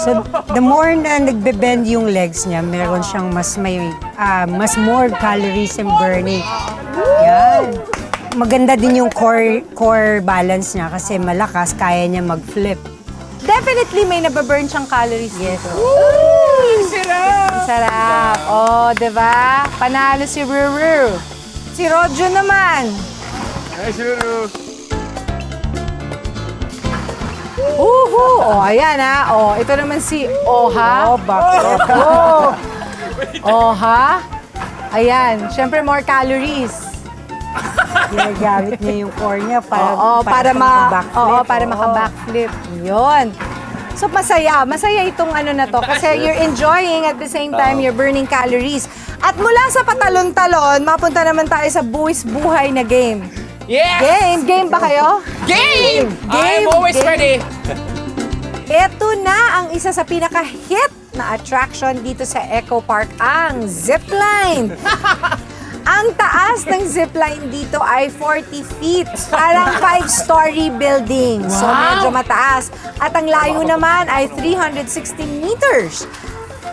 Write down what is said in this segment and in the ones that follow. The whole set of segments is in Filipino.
So, the more na nagbe-bend yung legs niya, meron siyang mas more calories and burning. Yan. Maganda din yung core balance niya kasi malakas, kaya niya mag-flip. Definitely may nababurn siyang calories dito. Sarap! Sarap. Oh, diba? Panalo si Ruru. Si Rojo naman. Ay, Ruru. Oh, ayan ha. Oh, ito naman si Oha. Oh, bakit? Oh. Oha. Ayan. Siyempre, more calories. Ginagamit niya yung core niya para para maka-backflip. Yun. So, masaya. Masaya itong ano na to. Kasi you're enjoying at the same time, you're burning calories. At mula sa patalon-talon, mapunta naman tayo sa buwis buhay na game. Yes! Game ba kayo? Game! I'm always ready. Ito na ang isa sa pinaka-hit na attraction dito sa Eco Park, ang zipline. Ang taas ng zipline dito ay 40 feet. Parang 5-story building. So medyo mataas. At ang layo naman ay 360 meters.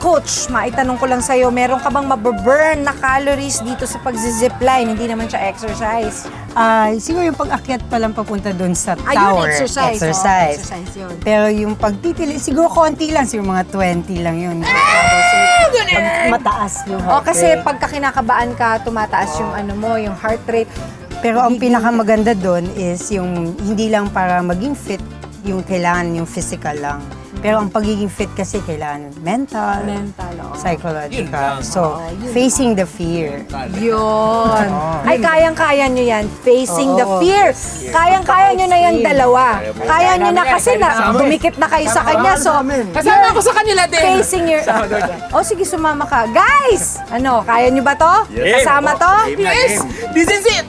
Coach, maitanong ko lang sa'yo, meron ka bang mababurn na calories dito sa pagzi-zipline? Hindi naman siya exercise. Siguro yung pag-akyat pa lang papunta doon sa Ayun, tower. exercise. Oh, exercise yun. Pero yung pagtitili, siguro konti lang, siguro mga 20 lang yun. Pag mataas yung O heart kasi rate. pagka kinakabaan ka, tumataas yung ano mo, yung heart rate. Pero ang pinakamaganda doon is yung hindi lang para maging fit, yung kailangan yung physical lang. Pero ang pagiging fit kasi kailangan mental, Oo. psychological. So, facing the fear. Yun. Ay, kayang-kaya nyo yan. Facing the fear. Kayang-kaya nyo na yan dalawa. Kaya nyo na kasi na dumikit na kayo sa kanya. So, Kasama ako sa kanila din. facing your... Oh, sige, sumama ka. Guys! Ano, kaya nyo ba to? Yes. Kasama to? Yes! This is it!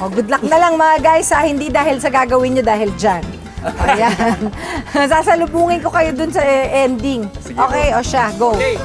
Oh, good luck na lang mga guys ha. Hindi dahil sa gagawin nyo, dahil dyan. Ayan. Sasalubungin ko kayo dun sa ending. Okay, o siya, go. Okay.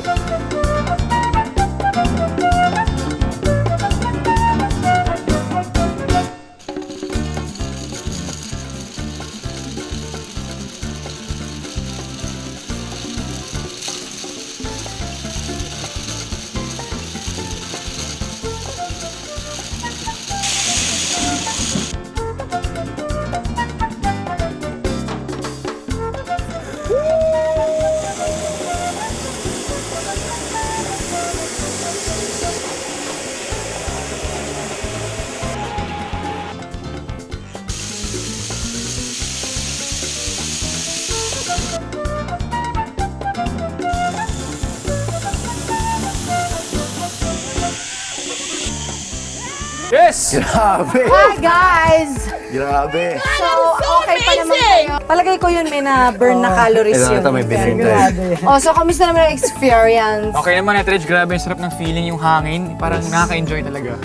Yes! Grabe! Hi guys! Grabe! So, okay pa naman kayo. Palagay ko yun may na-burn na calories yun. Ito may bilhin tayo. Oh, so kamusta naman ang experience? Okay naman, Etridge. Grabe yung sarap ng feeling, yung hangin. Parang nakaka-enjoy talaga.